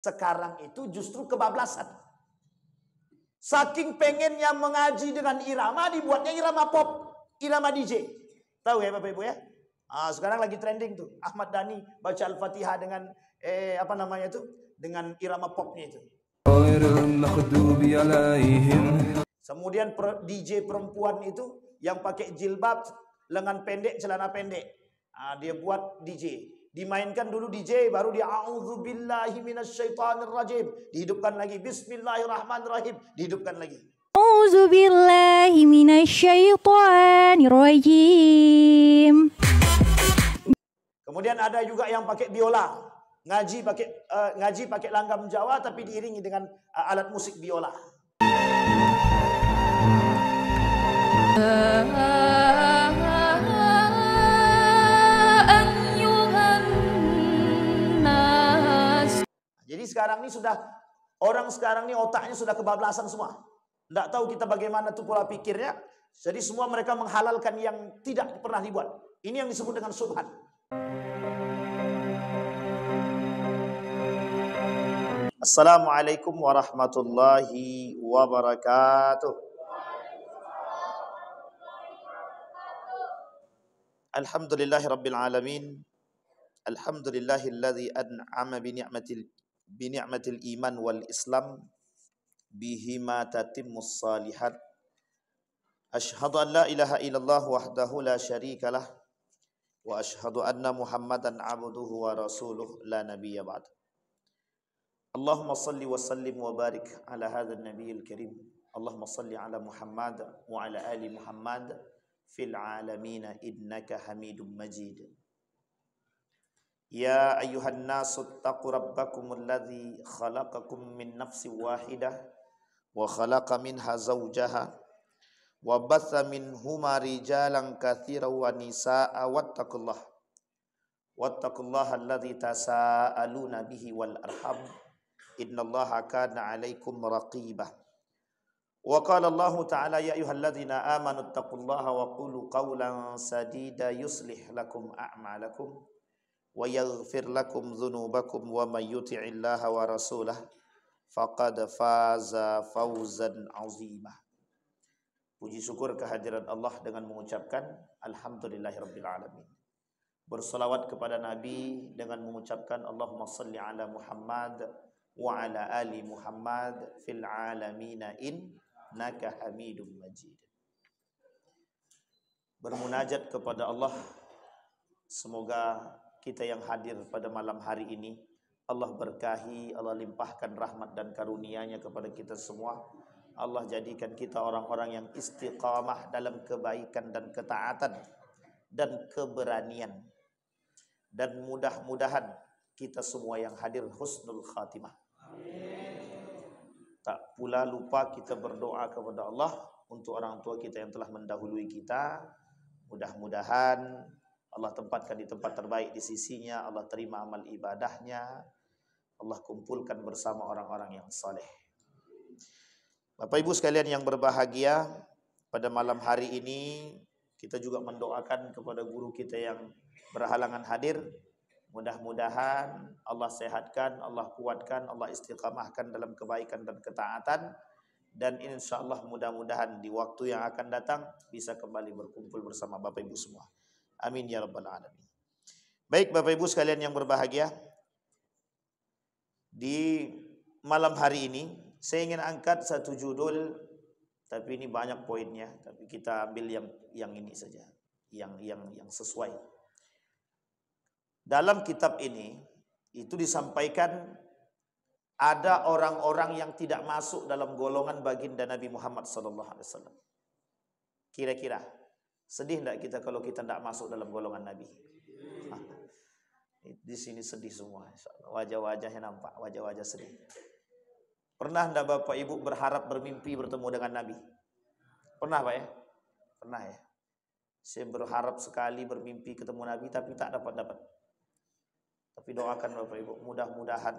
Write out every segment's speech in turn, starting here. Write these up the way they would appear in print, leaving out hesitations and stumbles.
Sekarang itu justru kebablasan. Saking pengennya mengaji dengan irama, dibuatnya irama pop, irama DJ. Tahu ya Bapak Ibu ya? Sekarang lagi trending tuh. Ahmad Dhani baca Al-Fatihah dengan apa namanya itu? Dengan irama popnya itu. Kemudian DJ perempuan itu yang pakai jilbab, lengan pendek, celana pendek. Dia buat DJ. Dimainkan dulu DJ, baru dia a'udzubillahi minasyaitonirrajim, dihidupkan lagi, bismillahirrahmanirrahim, dihidupkan lagi. A'udzubillahi minasyaitonirrajim. Kemudian ada juga yang pakai biola, ngaji pakai langgam Jawa tapi diiringi dengan alat musik biola. Jadi sekarang ini orang sekarang ini otaknya sudah kebablasan semua. Tidak tahu kita bagaimana tuh pola pikirnya. Jadi semua mereka menghalalkan yang tidak pernah dibuat. Ini yang disebut dengan subhan. Assalamualaikum warahmatullahi wabarakatuh. Alhamdulillahirabbil alamin. Alhamdulillahilladzi an'ama bi ni'matil iman wal islam bihima tatimmus salihat. Asyhadu an la ilaha illallah wahdahu la syarikalah wa asyhadu anna Muhammadan abduhu wa rasuluh la nabiyya ba'd. Allahumma salli wa sallim wa barik ala hadzal nabiyil karim. Allahumma salli ala Muhammad wa ala ali Muhammad fil alamin innaka Hamidum Majid. Ya ayyuhan nasu taqu rabbakumul ladzi khalaqakum min nafsin wahidah wa khalaqa minha zawjaha wa batha minhuma rijalan katsiran wa nisaa'a wattaqullaha alladzi tasaaluna bihi wal arham innallaha kana 'alaikum raqibah. Wa qala Allah ta'ala ya ayyuhalladzina amanu taqullaha wa qulu qawlan sadida yuslih lakum a'malakum wa yaghfir lakum dzunubakum wa may yuti'illaha wa rasulah faqad faza fawzan 'azima. Puji syukur kehadirat Allah dengan mengucapkan alhamdulillahirabbil alamin. Berselawat kepada Nabi dengan mengucapkan Allahumma shalli ala Muhammad wa ala ali Muhammad fil alamin innaka Hamidum Majid. Bermunajat kepada Allah, semoga kita yang hadir pada malam hari ini Allah berkahi, Allah limpahkan rahmat dan karunia-Nya kepada kita semua. Allah jadikan kita orang-orang yang istiqamah dalam kebaikan dan ketaatan dan keberanian. Dan mudah-mudahan kita semua yang hadir husnul khatimah. Tak pula lupa kita berdoa kepada Allah untuk orang tua kita yang telah mendahului kita. Mudah-mudahan Allah tempatkan di tempat terbaik di sisinya, Allah terima amal ibadahnya, Allah kumpulkan bersama orang-orang yang saleh. Bapak Ibu sekalian yang berbahagia, pada malam hari ini kita juga mendoakan kepada guru kita yang berhalangan hadir. Mudah-mudahan Allah sehatkan, Allah kuatkan, Allah istiqamahkan dalam kebaikan dan ketaatan. Dan insya Allah mudah-mudahan di waktu yang akan datang bisa kembali berkumpul bersama Bapak Ibu semua. Amin ya rabbal alamin. Baik Bapak Ibu sekalian yang berbahagia, di malam hari ini saya ingin angkat satu judul, tapi ini banyak poinnya, tapi kita ambil yang ini saja, yang sesuai. Dalam kitab ini itu disampaikan ada orang-orang yang tidak masuk dalam golongan baginda Nabi Muhammad SAW. Kira-kira sedih tidak kita kalau kita tidak masuk dalam golongan Nabi? Di sini sedih semua, wajah-wajahnya nampak, wajah-wajah sedih. Pernah tidak Bapak Ibu berharap bermimpi bertemu dengan Nabi? Pernah Pak ya? Pernah ya? Saya berharap sekali bermimpi ketemu Nabi tapi tak dapat-dapat. Tapi doakan Bapak Ibu, mudah-mudahan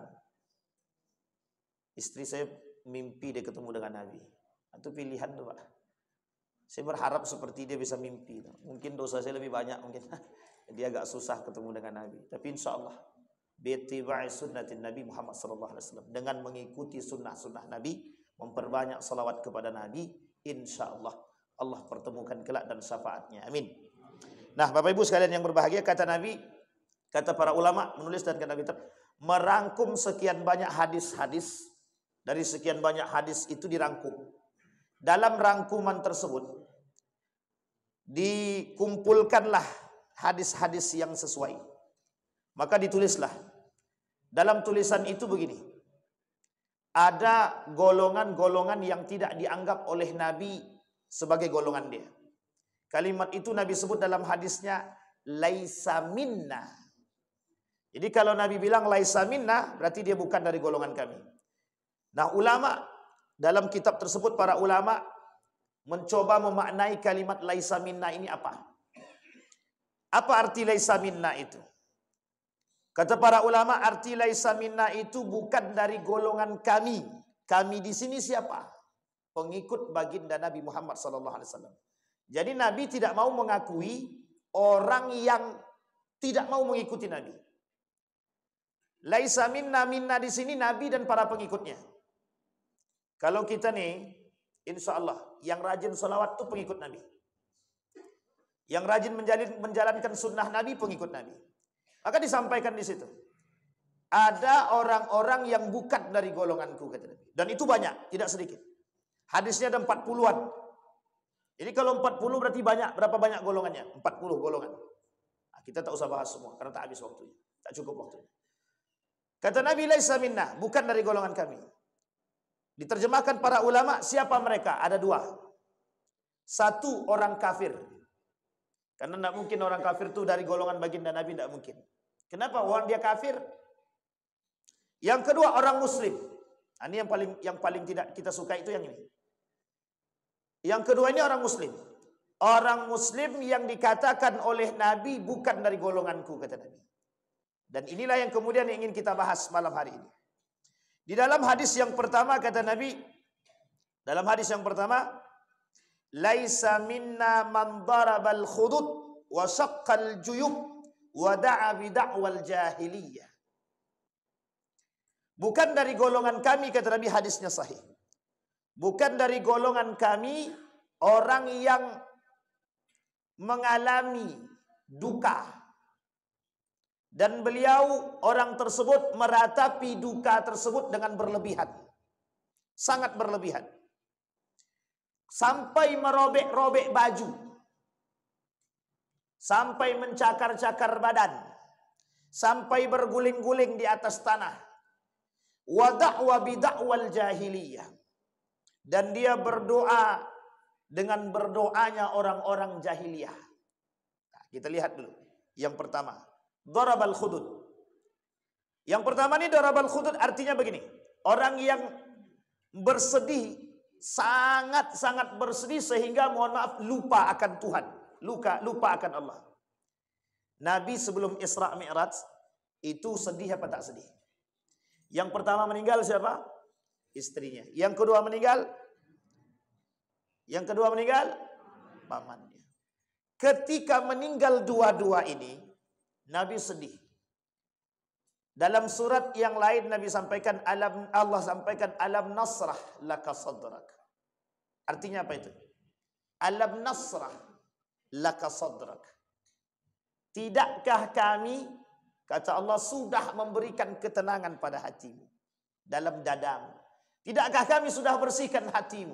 istri saya mimpi dia ketemu dengan Nabi. Itu pilihan tuh Pak. Saya berharap seperti dia bisa mimpi. Mungkin dosa saya lebih banyak mungkin. Dia agak susah ketemu dengan Nabi. Tapi insya Allah Bittiba'i sunnatin Nabi Muhammad sallallahu alaihi wasallam, dengan mengikuti sunnah-sunnah Nabi, memperbanyak salawat kepada Nabi, insyaallah Allah pertemukan kelak dan syafaatnya. Amin. Nah, Bapak Ibu sekalian yang berbahagia, kata Nabi, kata para ulama menulis dan kata kitab, merangkum sekian banyak hadis-hadis, dari sekian banyak hadis itu dirangkum. Dalam rangkuman tersebut dikumpulkanlah hadis-hadis yang sesuai. Maka ditulislah. Dalam tulisan itu begini. Ada golongan-golongan yang tidak dianggap oleh Nabi sebagai golongan dia. Kalimat itu Nabi sebut dalam hadisnya laisa minna. Jadi kalau Nabi bilang laisa minna, berarti dia bukan dari golongan kami. Nah, ulama dalam kitab tersebut, para ulama mencoba memaknai kalimat laisa minna ini apa? Apa arti laisa minna itu? Kata para ulama, arti laisa minna itu bukan dari golongan kami. Kami di sini siapa? Pengikut baginda Nabi Muhammad sallallahu alaihi wasallam. Jadi Nabi tidak mau mengakui orang yang tidak mau mengikuti Nabi. Laisa minna, minna di sini Nabi dan para pengikutnya. Kalau kita nih, insya Allah yang rajin salawat itu pengikut Nabi. Yang rajin menjalankan sunnah Nabi, pengikut Nabi. Maka disampaikan di situ. Ada orang-orang yang bukan dari golonganku, kata Nabi. Dan itu banyak, tidak sedikit. Hadisnya ada 40-an. Jadi kalau 40 berarti banyak. Berapa banyak golongannya? 40 golongan. Nah, kita tak usah bahas semua karena tak habis waktunya. Tak cukup waktunya. Kata Nabi, laisa minna, bukan dari golongan kami. Diterjemahkan para ulama, siapa mereka? Ada dua. Satu, orang kafir. Karena tidak mungkin orang kafir itu dari golongan baginda Nabi, tidak mungkin. Kenapa? Orang dia kafir. Yang kedua, orang muslim. Nah, ini yang paling tidak kita suka itu yang ini. Yang kedua ini orang muslim. Orang muslim yang dikatakan oleh Nabi bukan dari golonganku, kata Nabi. Dan inilah yang kemudian ingin kita bahas malam hari ini. Di dalam hadis yang pertama kata Nabi, dalam hadis yang pertama, laisa minna man darabal khudud wa shaqqal juyub wa da'a bi da'wal jahiliyah. Bukan dari golongan kami, kata Nabi, hadisnya sahih. Bukan dari golongan kami orang yang mengalami duka. Dan beliau, orang tersebut, meratapi duka tersebut dengan berlebihan. Sangat berlebihan. Sampai merobek-robek baju. Sampai mencakar-cakar badan. Sampai berguling-guling di atas tanah. Wa da'wa bida'wal jahiliyah. Dan dia berdoa dengan berdoanya orang-orang jahiliyah. Nah, kita lihat dulu. Yang pertama, darabal khudud. Yang pertama ini darabal khudud artinya begini. Orang yang bersedih, sangat-sangat bersedih sehingga mohon maaf lupa akan Tuhan. Lupa akan Allah. Nabi sebelum Isra Mi'raj itu sedih apa tak sedih? Yang pertama meninggal siapa? Istrinya. Yang kedua meninggal? Yang kedua meninggal? Pamannya. Ketika meninggal dua-dua ini, Nabi sedih. Dalam surat yang lain Nabi sampaikan, Allah sampaikan, alam nasrah laka sadrak. Artinya apa itu? Alam nasrah laka sadrak. Tidakkah kami, kata Allah, sudah memberikan ketenangan pada hatimu, dalam dadamu. Tidakkah kami sudah bersihkan hatimu?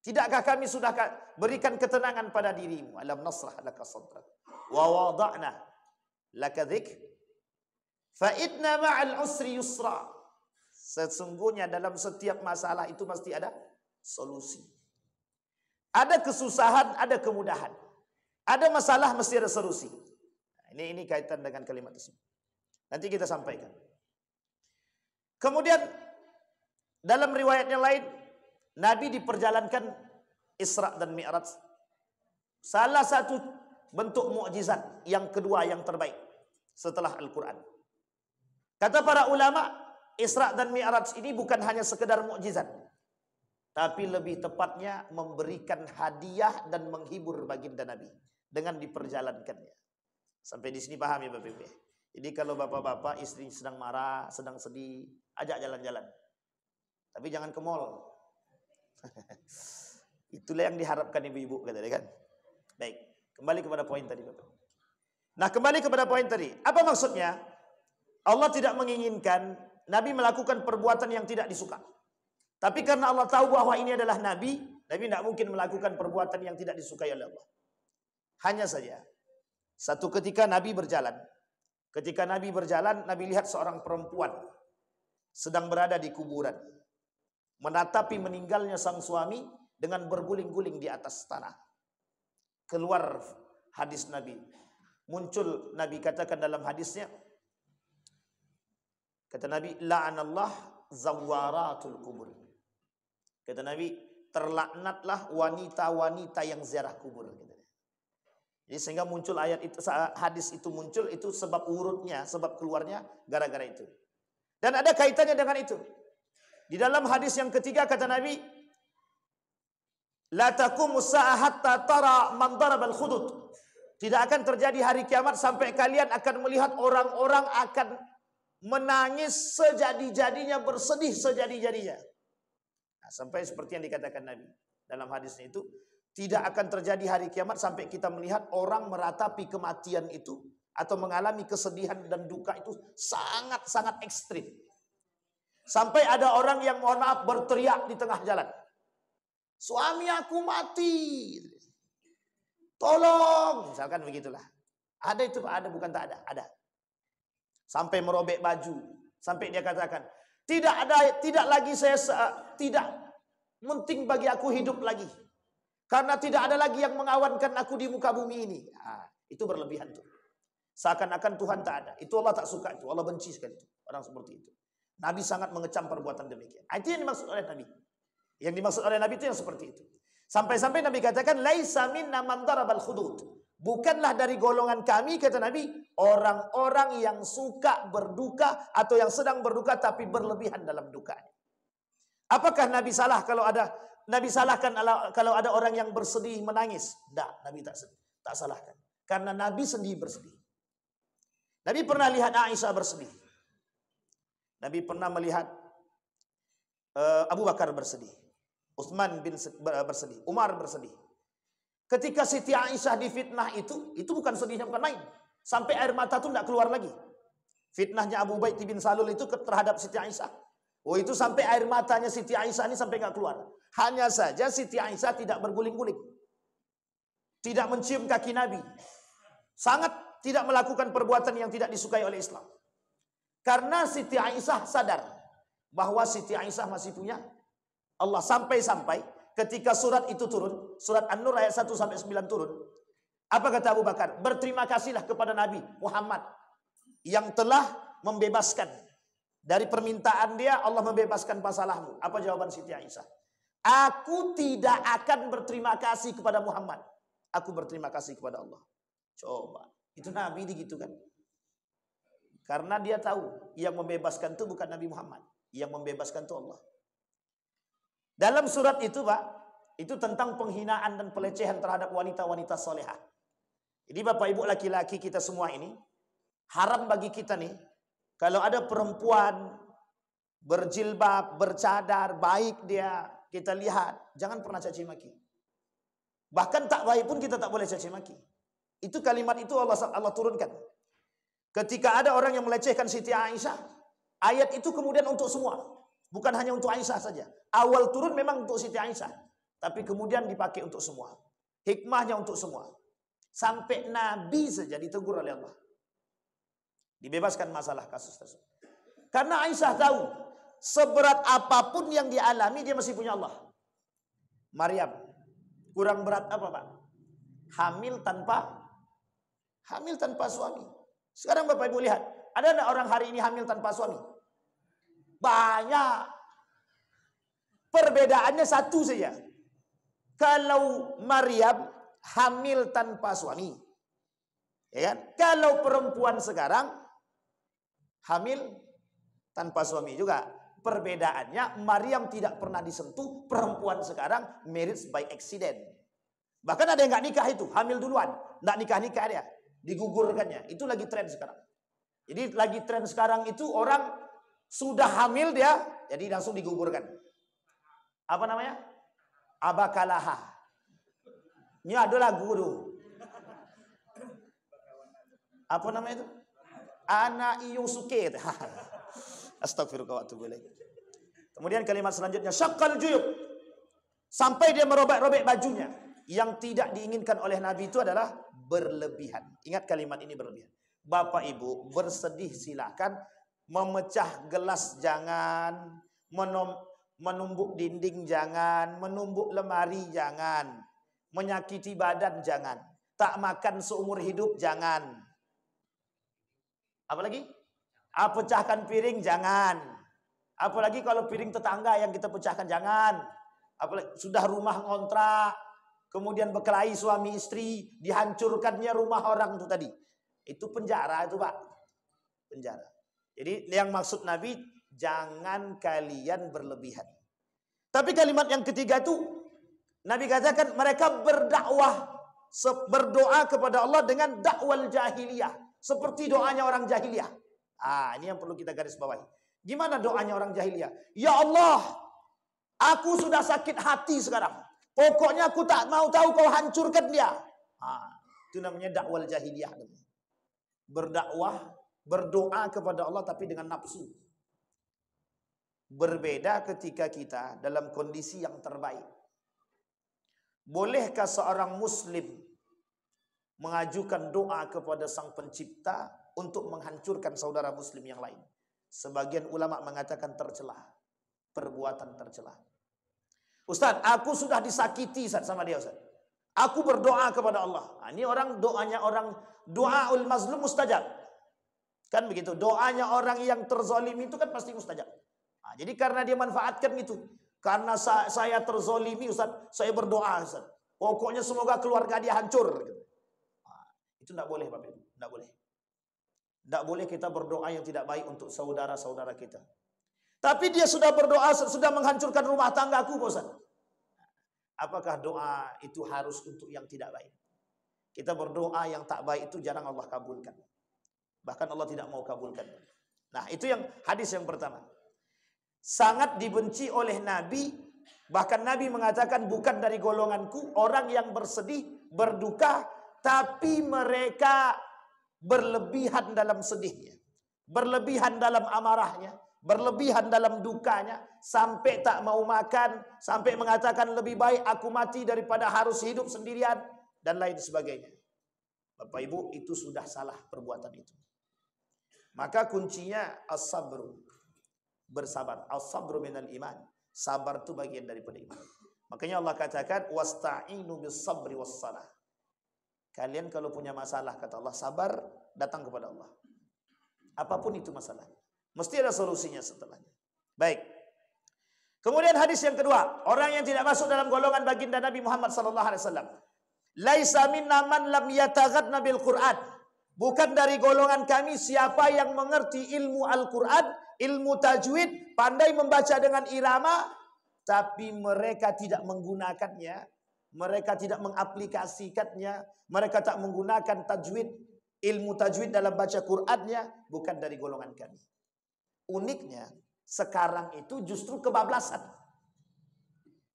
Tidakkah kami sudah berikan ketenangan pada dirimu? Alam nasrah laka sadrak. Wa wada'na laka dzikr. Fa inna ma'al usri yusra. Sesungguhnya dalam setiap masalah itu mesti ada solusi. Ada kesusahan, ada kemudahan. Ada masalah, mesti ada solusi. Ini kaitan dengan kalimat tersebut. Nanti kita sampaikan. Kemudian dalam riwayat yang lain, Nabi diperjalankan Isra dan Mi'raj. Salah satu bentuk mukjizat yang kedua yang terbaik setelah Al-Quran. Kata para ulama, Isra dan Mi'raj ini bukan hanya sekedar mukjizat, tapi lebih tepatnya memberikan hadiah dan menghibur baginda Nabi dengan diperjalankannya. Sampai di sini paham ya Bapak Ibu? Jadi kalau bapak-bapak istri sedang marah, sedang sedih, ajak jalan-jalan. Tapi jangan ke mall. Itulah yang diharapkan ibu-ibu, kata dia kan. Baik, kembali kepada poin tadi, Bapak. Nah, kembali kepada poin tadi. Apa maksudnya? Allah tidak menginginkan Nabi melakukan perbuatan yang tidak disuka. Tapi karena Allah tahu bahwa ini adalah Nabi, Nabi tidak mungkin melakukan perbuatan yang tidak disukai oleh Allah. Hanya saja, satu ketika Nabi berjalan. Ketika Nabi berjalan, Nabi lihat seorang perempuan sedang berada di kuburan. Menatapi meninggalnya sang suami dengan berguling-guling di atas tanah. Keluar hadis Nabi. Muncul Nabi katakan dalam hadisnya, kata Nabi, la'anallah zawaratul kubur. Kata Nabi, terlaknatlah wanita-wanita yang ziarah kubur. Jadi sehingga muncul ayat itu, hadis itu muncul, itu sebab urutnya, sebab keluarnya gara-gara itu. Dan ada kaitannya dengan itu. Di dalam hadis yang ketiga kata Nabi, la taqumu as-sa'ah hatta tara man daraba al-khudud. Tidak akan terjadi hari kiamat sampai kalian akan melihat orang-orang akan menangis sejadi-jadinya, bersedih sejadi-jadinya. Nah, sampai seperti yang dikatakan Nabi dalam hadisnya itu, tidak akan terjadi hari kiamat sampai kita melihat orang meratapi kematian itu atau mengalami kesedihan dan duka itu sangat-sangat ekstrim. Sampai ada orang yang mohon maaf berteriak di tengah jalan. Suami aku mati. Tolong. Misalkan begitulah. Ada itu Pak, ada bukan tak ada. Ada. Sampai merobek baju. Sampai dia katakan, tidak lagi saya tidak penting bagi aku hidup lagi. Karena tidak ada lagi yang mengawankan aku di muka bumi ini. Nah, itu berlebihan tuh. Seakan-akan Tuhan tak ada. Itu Allah tak suka itu. Allah benci sekali itu. Orang seperti itu. Nabi sangat mengecam perbuatan demikian. Itu yang dimaksud oleh Nabi. Yang dimaksud oleh Nabi itu yang seperti itu. Sampai-sampai Nabi katakan, laisa minna man darabal khudud. Bukanlah dari golongan kami, kata Nabi, orang-orang yang suka berduka atau yang sedang berduka tapi berlebihan dalam dukanya. Apakah Nabi salah kalau ada Nabi salahkan kalau ada orang yang bersedih menangis? Tidak, Nabi tak salahkan. Karena Nabi sendiri bersedih. Nabi pernah lihat Aisyah bersedih. Nabi pernah melihat Abu Bakar bersedih. Utsman bersedih. Umar bersedih. Ketika Siti Aisyah difitnah itu bukan sedihnya, bukan main. Sampai air mata itu tidak keluar lagi. Fitnahnya Abu Ubaid bin Salul itu terhadap Siti Aisyah. Oh, itu sampai air matanya Siti Aisyah ini sampai nggak keluar. Hanya saja Siti Aisyah tidak berguling-guling. Tidak mencium kaki Nabi. Sangat tidak melakukan perbuatan yang tidak disukai oleh Islam. Karena Siti Aisyah sadar bahwa Siti Aisyah masih punya Allah. Sampai-sampai ketika surat itu turun, surat An-Nur ayat 1 sampai 9 turun. Apa kata Abu Bakar? Berterima kasihlah kepada Nabi Muhammad yang telah membebaskan. Dari permintaan dia, Allah membebaskan masalahmu. Apa jawaban Siti Aisyah? Aku tidak akan berterima kasih kepada Muhammad. Aku berterima kasih kepada Allah. Coba. Itu Nabi gitu kan. Karena dia tahu yang membebaskan itu bukan Nabi Muhammad. Yang membebaskan itu Allah. Dalam surat itu Pak, itu tentang penghinaan dan pelecehan terhadap wanita-wanita solehah. Jadi Bapak Ibu laki-laki kita semua ini, haram bagi kita nih, kalau ada perempuan berjilbab, bercadar, baik dia, kita lihat, jangan pernah caci maki. Bahkan tak baik pun kita tak boleh caci maki. Itu kalimat itu Allah turunkan. Ketika ada orang yang melecehkan Siti Aisyah, ayat itu kemudian untuk semua. Bukan hanya untuk Aisyah saja. Awal turun memang untuk Siti Aisyah. Tapi kemudian dipakai untuk semua. Hikmahnya untuk semua. Sampai Nabi saja ditegur oleh Allah. Dibebaskan masalah kasus tersebut. Karena Aisyah tahu, seberat apapun yang dialami, dia masih punya Allah. Maryam, kurang berat apa Pak? Hamil tanpa suami. Sekarang Bapak Ibu lihat, ada enggak orang hari ini hamil tanpa suami? Banyak. Perbedaannya satu saja. Kalau Maryam hamil tanpa suami, ya kan? Kalau perempuan sekarang hamil tanpa suami juga. Perbedaannya Maryam tidak pernah disentuh, perempuan sekarang marriage by accident. Bahkan ada yang nggak nikah itu, hamil duluan, nggak nikah dia, digugurkannya. Itu lagi tren sekarang. Jadi lagi tren sekarang itu orang sudah hamil dia, jadi langsung diguburkan. Apa namanya? Abakalaha. Ini adalah guru. Apa namanya itu? Ana Iyusuke. Astagfirullah wa atubu ilaih. Kemudian kalimat selanjutnya syaqqal juyub. Sampai dia merobek-robek bajunya. Yang tidak diinginkan oleh Nabi itu adalah berlebihan. Ingat kalimat ini berlebihan. Bapak Ibu bersedih silakan, memecah gelas jangan, menumbuk dinding jangan, menumbuk lemari jangan, menyakiti badan jangan, tak makan seumur hidup jangan. Apalagi? Pecahkan piring jangan. Apalagi kalau piring tetangga yang kita pecahkan jangan. Apalagi sudah rumah ngontrak, kemudian berkelahi suami istri, dihancurkannya rumah orang itu tadi. Itu penjara itu Pak. Penjara. Jadi yang maksud Nabi, jangan kalian berlebihan. Tapi kalimat yang ketiga itu, Nabi katakan mereka berdakwah, berdoa kepada Allah dengan dakwal jahiliyah. Seperti doanya orang jahiliyah. Ini yang perlu kita garis bawahi. Gimana doanya orang jahiliyah? Ya Allah, aku sudah sakit hati sekarang. Pokoknya aku tak mau tahu kau hancurkan dia. Itu namanya dakwal jahiliyah. Berdakwah, berdoa kepada Allah tapi dengan nafsu. Berbeda ketika kita dalam kondisi yang terbaik. Bolehkah seorang muslim mengajukan doa kepada Sang Pencipta untuk menghancurkan saudara muslim yang lain? Sebagian ulama mengatakan tercela, perbuatan tercela. Ustaz, aku sudah disakiti sama dia Ustaz. Aku berdoa kepada Allah. Ini orang doanya orang doaul mazlum mustajab. Kan begitu. Doanya orang yang terzolimi itu kan pasti mustajab. Jadi karena dia manfaatkan itu. Karena saya terzolimi Ustaz, saya berdoa Ustaz. Pokoknya semoga keluarga dia hancur. Itu tidak boleh Bapak Ibu. Tidak boleh. Tidak boleh kita berdoa yang tidak baik untuk saudara-saudara kita. Tapi dia sudah berdoa, sudah menghancurkan rumah tanggaku Ustaz. Apakah doa itu harus untuk yang tidak baik? Kita berdoa yang tak baik itu jarang Allah kabulkan. Bahkan Allah tidak mau kabulkan. Nah, itu yang hadis yang pertama. Sangat dibenci oleh Nabi. Bahkan Nabi mengatakan bukan dari golonganku orang yang bersedih, berduka, tapi mereka berlebihan dalam sedihnya, berlebihan dalam amarahnya, berlebihan dalam dukanya, sampai tak mau makan, sampai mengatakan lebih baik aku mati daripada harus hidup sendirian, dan lain sebagainya. Bapak Ibu, itu sudah salah perbuatan itu. Maka kuncinya as-sabru, bersabar. As-sabru minal iman. Sabar itu bagian daripada iman. Makanya Allah katakan wasta'inu bis-sabri was-salah. Kalian kalau punya masalah, kata Allah, sabar, datang kepada Allah. Apapun itu masalahnya, mesti ada solusinya setelahnya. Baik. Kemudian hadis yang kedua, orang yang tidak masuk dalam golongan baginda Nabi Muhammad SAW. Laisa minna man lam yataghadna bil Qur'an. Bukan dari golongan kami siapa yang mengerti ilmu Al-Quran, ilmu tajwid, pandai membaca dengan irama, tapi mereka tidak menggunakannya, mereka tidak mengaplikasikannya, mereka tak menggunakan tajwid, ilmu tajwid dalam baca Qur'annya, bukan dari golongan kami. Uniknya, sekarang itu justru kebablasan.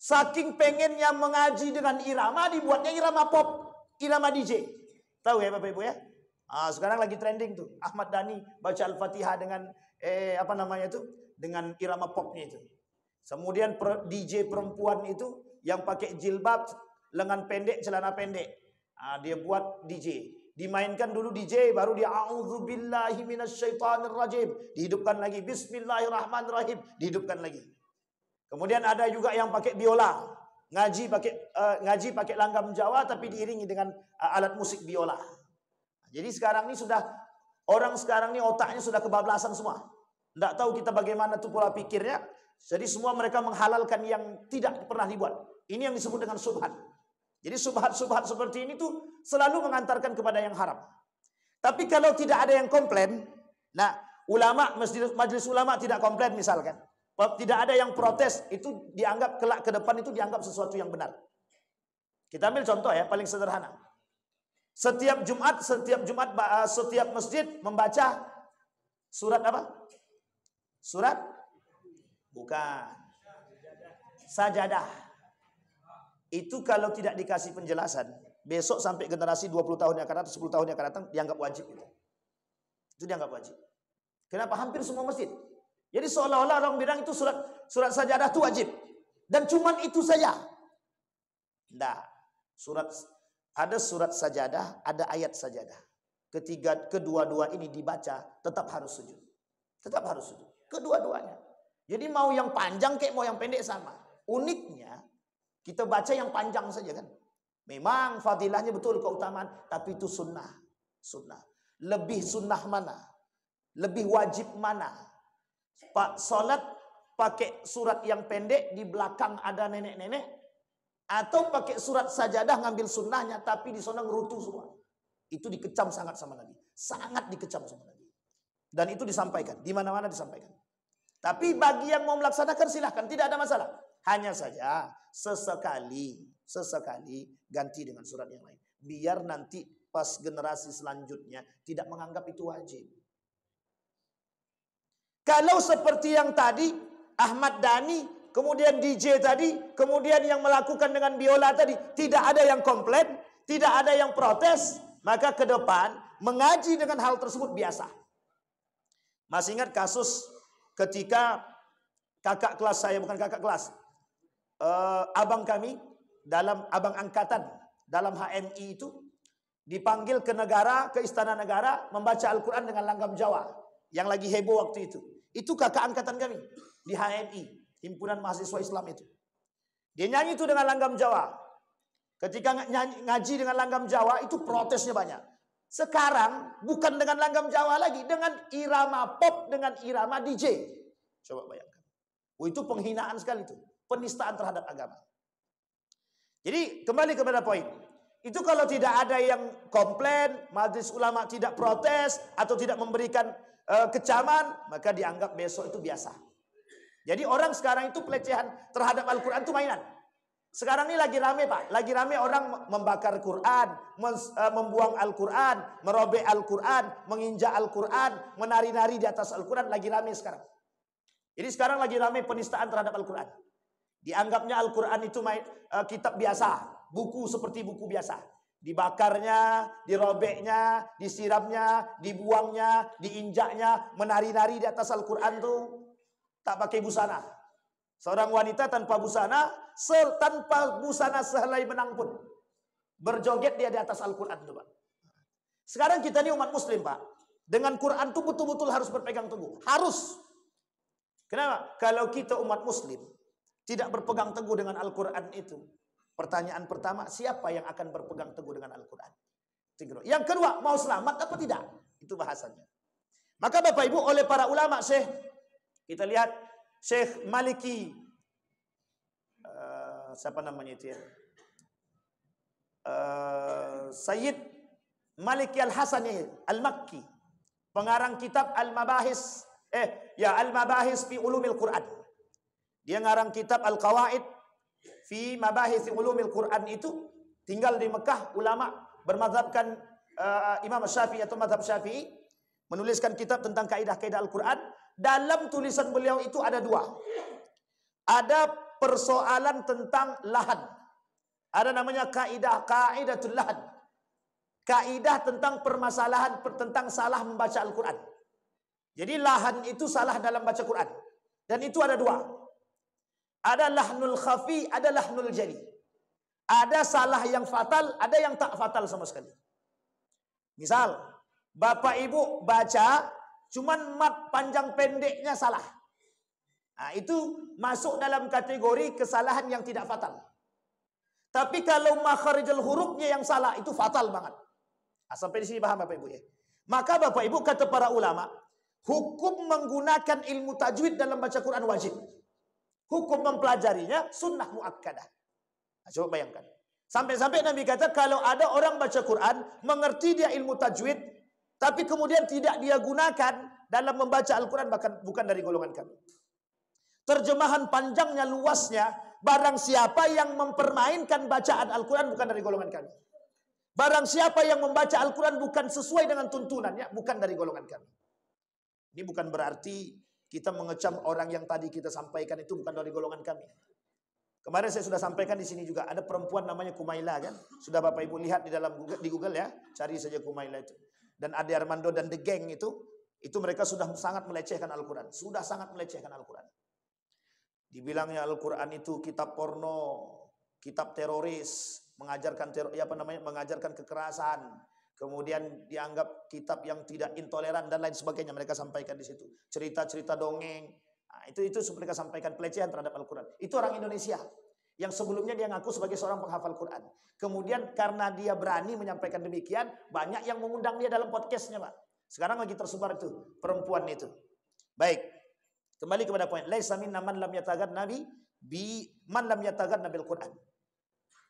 Saking pengennya mengaji dengan irama, dibuatnya irama pop, irama DJ. Tahu ya Bapak Ibu ya? Sekarang lagi trending tuh. Ahmad Dhani baca Al-Fatihah dengan dengan irama popnya itu. Kemudian DJ perempuan itu yang pakai jilbab, lengan pendek, celana pendek. Dia buat DJ. Dimainkan dulu DJ, baru dia a'udzubillahi minasyaitonirrajim, dihidupkan lagi, bismillahirrahmanirrahim, dihidupkan lagi. Kemudian ada juga yang pakai biola, ngaji pakai langgam Jawa tapi diiringi dengan alat musik biola. Jadi sekarang ini orang sekarang ini otaknya sudah kebablasan semua. Tidak tahu kita bagaimana tuh pola pikirnya. Jadi semua mereka menghalalkan yang tidak pernah dibuat. Ini yang disebut dengan subhat. Jadi subhat-subhat seperti ini tuh selalu mengantarkan kepada yang haram. Tapi kalau tidak ada yang komplain, nah ulama, majelis ulama tidak komplain misalkan, tidak ada yang protes, itu dianggap kelak ke depan itu dianggap sesuatu yang benar. Kita ambil contoh ya, paling sederhana. Setiap Jumat setiap masjid membaca Surat apa? Surat? Bukan. Sajadah. Itu kalau tidak dikasih penjelasan, besok sampai generasi 20 tahun yang akan datang, 10 tahun yang akan datang, dianggap wajib itu. Itu dianggap wajib. Kenapa? Hampir semua masjid. Jadi seolah-olah orang bilang itu surat sajadah itu wajib. Dan cuman itu saja. Tidak. Ada surat sajadah, ada ayat sajadah. Kedua-dua ini dibaca, tetap harus sujud. Tetap harus sujud. Kedua-duanya. Jadi mau yang panjang kayak mau yang pendek sama. Uniknya, kita baca yang panjang saja kan. Memang fadilahnya betul keutamaan, tapi itu sunnah. Sunnah. Lebih sunnah mana? Lebih wajib mana? Pak salat pakai surat yang pendek, di belakang ada nenek-nenek, atau pakai surat sajadah ngambil sunnahnya, tapi di sana ngerutu semua. Itu dikecam sangat sama Nabi. Sangat dikecam sama Nabi. Dan itu disampaikan. Di mana-mana disampaikan. Tapi bagi yang mau melaksanakan silahkan. Tidak ada masalah. Hanya saja sesekali ganti dengan surat yang lain. Biar nanti pas generasi selanjutnya tidak menganggap itu wajib. Kalau seperti yang tadi, Ahmad Dhani, kemudian DJ tadi, kemudian yang melakukan dengan biola tadi, tidak ada yang komplain, tidak ada yang protes, maka ke depan mengaji dengan hal tersebut biasa. Masih ingat kasus ketika kakak kelas saya, bukan kakak kelas, abang kami, abang angkatan dalam HMI itu, dipanggil ke negara, ke istana negara, membaca Al-Quran dengan langgam Jawa, yang lagi heboh waktu itu. Itu kakak angkatan kami di HMI, Himpunan Mahasiswa Islam itu. Dia nyanyi itu dengan langgam Jawa. Ketika ngaji dengan langgam Jawa, itu protesnya banyak. Sekarang bukan dengan langgam Jawa lagi, dengan irama pop, dengan irama DJ. Coba bayangkan. Itu penghinaan sekali itu, penistaan terhadap agama. Jadi kembali kepada poin. Itu kalau tidak ada yang komplain, majelis ulama tidak protes atau tidak memberikan kecaman, maka dianggap besok itu biasa. Jadi orang sekarang itu pelecehan terhadap Al-Quran itu mainan. Sekarang ini lagi rame Pak, lagi rame orang membakar Quran, membuang Al-Quran, merobek Al-Quran, menginjak Al-Quran, menari-nari di atas Al-Quran, lagi rame sekarang. Jadi sekarang lagi rame penistaan terhadap Al-Quran. Dianggapnya Al-Quran itu kitab biasa, buku seperti buku biasa. Dibakarnya, dirobeknya, disiramnya, dibuangnya, diinjaknya, menari-nari di atas Al-Quran tuh tak pakai busana. Seorang wanita tanpa busana sehelai benang pun berjoget dia di atas Al-Quran tuh Pak. Sekarang kita ini umat muslim Pak, dengan Quran tuh betul-betul harus berpegang teguh. Harus. Kenapa? Kalau kita umat muslim tidak berpegang teguh dengan Al-Quran itu, pertanyaan pertama, siapa yang akan berpegang teguh dengan Al-Quran? Yang kedua, mau selamat apa tidak? Itu bahasannya. Maka Bapak Ibu, oleh para ulama, Syekh, kita lihat Syekh Maliki, siapa namanya itu ya? Sayyid Maliki Al-Hasani Al-Makki, pengarang kitab Al-Mabahis, Al-Mabahis fi Ulumil Quran. Dia ngarang kitab Al-Qawaid fi Mabahis Ulumil Quran itu, tinggal di Mekah, ulama bermadzhabkan Imam Syafi'i atau mazhab Syafi'i, menuliskan kitab tentang kaidah-kaidah Al-Quran. Dalam tulisan beliau itu ada dua. Ada persoalan tentang lahan. Ada namanya kaidatul lahan. Kaidah tentang permasalahan tentang salah membaca Al-Quran. Jadi lahan itu salah dalam baca Quran. Dan itu ada dua. Ada lahnul khafi, ada lahnul jali. Ada salah yang fatal, ada yang tak fatal sama sekali. Misal, Bapak Ibu baca, cuman mat panjang pendeknya salah. Nah, itu masuk dalam kategori kesalahan yang tidak fatal. Tapi kalau makharijul hurufnya yang salah, itu fatal banget. Nah, sampai di sini paham Bapak Ibu ya. Maka Bapak Ibu, kata para ulama, hukum menggunakan ilmu tajwid dalam baca Quran wajib. Hukum mempelajarinya sunnah muakkadah. Nah, coba bayangkan. Sampai-sampai Nabi kata, kalau ada orang baca Quran, mengerti dia ilmu tajwid, tapi kemudian tidak dia gunakan dalam membaca Al-Quran, bahkan bukan dari golongan kami. Terjemahan panjangnya, luasnya, barang siapa yang mempermainkan bacaan Al-Quran bukan dari golongan kami. Barang siapa yang membaca Al-Quran bukan sesuai dengan tuntunannya, bukan dari golongan kami. Ini bukan berarti kita mengecam orang yang tadi kita sampaikan itu bukan dari golongan kami. Kemarin saya sudah sampaikan di sini juga ada perempuan namanya Kumaila kan. Sudah Bapak Ibu lihat di Google ya, cari saja Kumaila itu. Dan Ade Armando dan The Gang itu mereka sudah sangat melecehkan Al-Quran. Sudah sangat melecehkan Al-Quran. Dibilangnya Al-Quran itu kitab porno, kitab teroris, mengajarkan kekerasan. Kemudian dianggap kitab yang tidak intoleran dan lain sebagainya. Mereka sampaikan di situ. Cerita-cerita dongeng. Nah, itu mereka sampaikan pelecehan terhadap Al-Quran. Itu orang Indonesia yang sebelumnya dia ngaku sebagai seorang penghafal Quran. Kemudian karena dia berani menyampaikan demikian, banyak yang mengundang dia dalam podcastnya, Pak. Sekarang lagi tersebar itu perempuan itu. Baik, kembali kepada poin. Laisa minna man lam yataghadna man lam yataghadna bil Quran.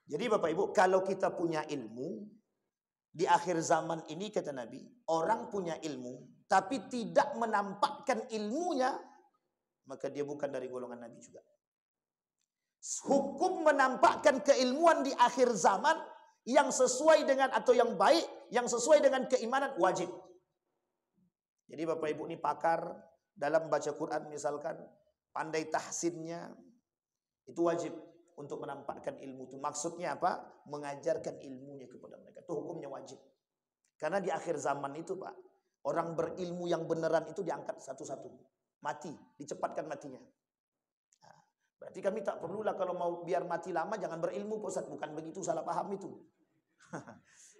Jadi Bapak Ibu, kalau kita punya ilmu di akhir zaman ini kata Nabi, orang punya ilmu tapi tidak menampakkan ilmunya, maka dia bukan dari golongan Nabi juga. Hukum menampakkan keilmuan di akhir zaman yang sesuai dengan atau yang baik, yang sesuai dengan keimanan wajib. Jadi Bapak Ibu ini pakar dalam baca Quran misalkan, pandai tahsinnya, itu wajib untuk menampakkan ilmu itu. Maksudnya apa? Mengajarkan ilmunya kepada mereka. Itu hukumnya wajib. Karena di akhir zaman itu Pak, orang berilmu yang beneran itu diangkat satu-satu. Mati, dicepatkan matinya. Nah, berarti kami tak perlulah kalau mau biar mati lama jangan berilmu Pak Ustaz. Bukan begitu, salah paham itu.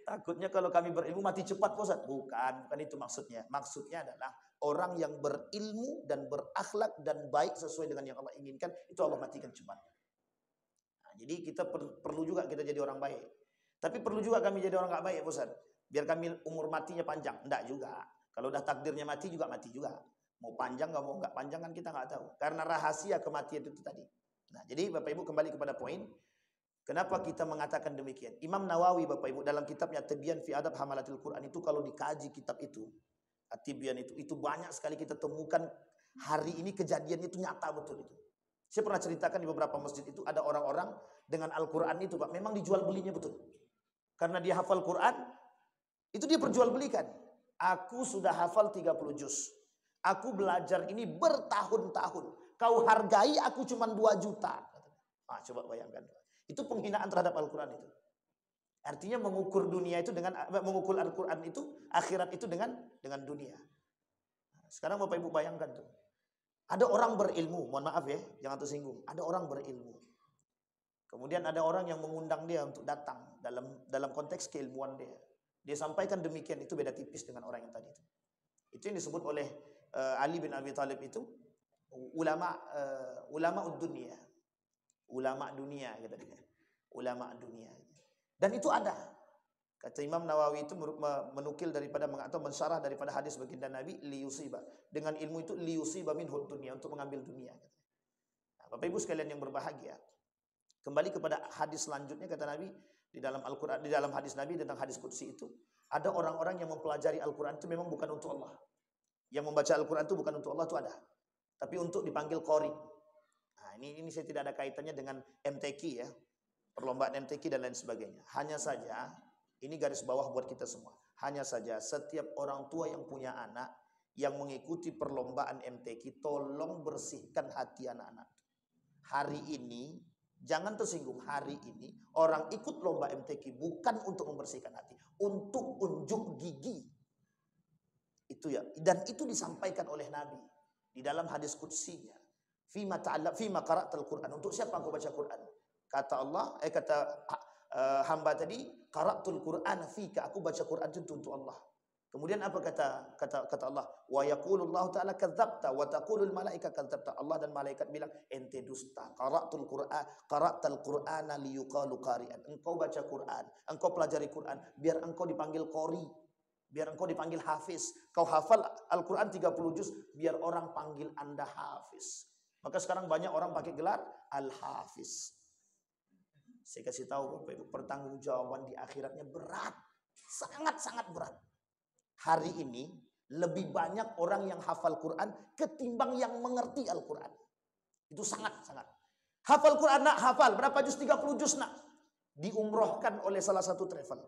Takutnya kalau kami berilmu mati cepat Pak Ustaz. Bukan itu maksudnya. Maksudnya adalah orang yang berilmu dan berakhlak dan baik sesuai dengan yang Allah inginkan, itu Allah matikan cepat. Nah, jadi kita perlu juga kita jadi orang baik. Tapi perlu juga kami jadi orang gak baik Pak Ustaz. Biar kami umur matinya panjang. Enggak juga. Kalau udah takdirnya mati juga mati juga. Mau panjang mau nggak panjang kan kita nggak tahu. Karena rahasia kematian itu tadi. Nah, jadi Bapak Ibu kembali kepada poin. Kenapa kita mengatakan demikian? Imam Nawawi Bapak Ibu dalam kitabnya Tibyan fi Adab Hamalatil Quran itu kalau dikaji kitab itu, Tibyan itu banyak sekali kita temukan hari ini kejadian itu nyata betul itu. Saya pernah ceritakan di beberapa masjid itu ada orang-orang dengan Al-Quran itu Pak, memang dijual belinya betul. Karena dia hafal Quran, itu dia perjualbelikan. Aku sudah hafal 30 juz. Aku belajar ini bertahun-tahun. Kau hargai aku cuma 2 juta. Ah, coba bayangkan. Itu penghinaan terhadap Al-Quran itu. Artinya mengukur dunia itu dengan mengukur Al-Quran itu, akhirat itu dengan dunia. Sekarang Bapak Ibu bayangkan tuh. Ada orang berilmu, mohon maaf ya, jangan tersinggung. Ada orang berilmu. Kemudian ada orang yang mengundang dia untuk datang dalam konteks keilmuan dia. Dia sampaikan demikian, itu beda tipis dengan orang yang tadi itu. Itu yang disebut oleh Ali bin Abi Thalib itu ulama dunia. Ulama dunia gitu dia. Ulama dunia. Dan itu ada. Kata Imam Nawawi itu menukil daripada atau mensyarah daripada hadis baginda Nabi liyusiba. Dengan ilmu itu liyusiba minhud dunia, untuk mengambil dunia. Nah, Bapak Ibu sekalian yang berbahagia, kembali kepada hadis selanjutnya kata Nabi di dalam Al-Quran, di dalam hadis Nabi tentang hadis qudsi itu, ada orang-orang yang mempelajari Al-Quran itu memang bukan untuk Allah. Yang membaca Al-Quran itu bukan untuk Allah itu ada. Tapi untuk dipanggil qori. Nah, ini saya tidak ada kaitannya dengan MTQ ya. Perlombaan MTQ dan lain sebagainya. Hanya saja, ini garis bawah buat kita semua. Hanya saja setiap orang tua yang punya anak yang mengikuti perlombaan MTQ, tolong bersihkan hati anak-anak. Hari ini, jangan tersinggung, hari ini orang ikut lomba MTQ bukan untuk membersihkan hati, untuk unjuk gigi. Itu ya, dan itu disampaikan oleh Nabi di dalam hadis qudsinya. Fima qara'tal Qur'an, untuk siapa engkau baca Quran? Kata Allah, kata hamba tadi, qara'tul Qur'an fika, aku baca Quran itu untuk Allah. Kemudian apa kata Allah? Wa yaqulullahu ta'ala kadzabta wa taqulul malaika kadzabta. Allah dan malaikat bilang ente dusta. Qara'tal Qur'ana liyuqalu qari'an. Engkau baca Quran, engkau pelajari Quran biar engkau dipanggil qori, biar engkau dipanggil hafiz. Kau hafal Al-Quran 30 juz biar orang panggil Anda hafiz. Maka sekarang banyak orang pakai gelar Al-Hafiz. Saya kasih tahu Bapak Ibu, pertanggungjawaban di akhiratnya berat. Sangat-sangat berat. Hari ini lebih banyak orang yang hafal Quran ketimbang yang mengerti Al-Quran. Itu sangat-sangat. Hafal Quran nak, hafal. Berapa juz? 30 juz nak. Diumrohkan oleh salah satu travel.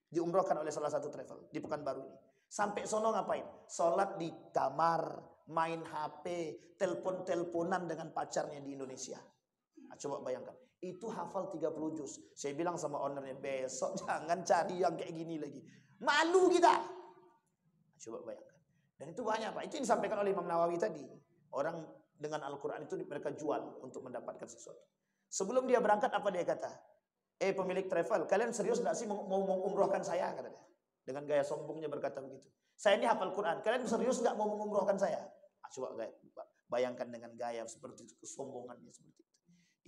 Diumrohkan oleh salah satu travel di Pekanbaru ini. Sampai sono ngapain? Sholat di kamar, main HP, telepon-teleponan dengan pacarnya di Indonesia. Nah, coba bayangkan. Itu hafal 30 juz. Saya bilang sama ownernya, besok jangan cari yang kayak gini lagi. Malu kita. Nah, coba bayangkan. Dan itu banyak Pak. Itu yang disampaikan oleh Imam Nawawi tadi. Orang dengan Al-Quran itu mereka jual untuk mendapatkan sesuatu. Sebelum dia berangkat apa dia kata? Pemilik travel, kalian serius gak sih mau mengumrohkan saya? Kata dia. Dengan gaya sombongnya berkata begitu. Saya ini hafal Quran. Kalian serius nggak mau mengumrohkan saya? Nah, coba bayangkan dengan gaya seperti itu, kesombongannya seperti itu.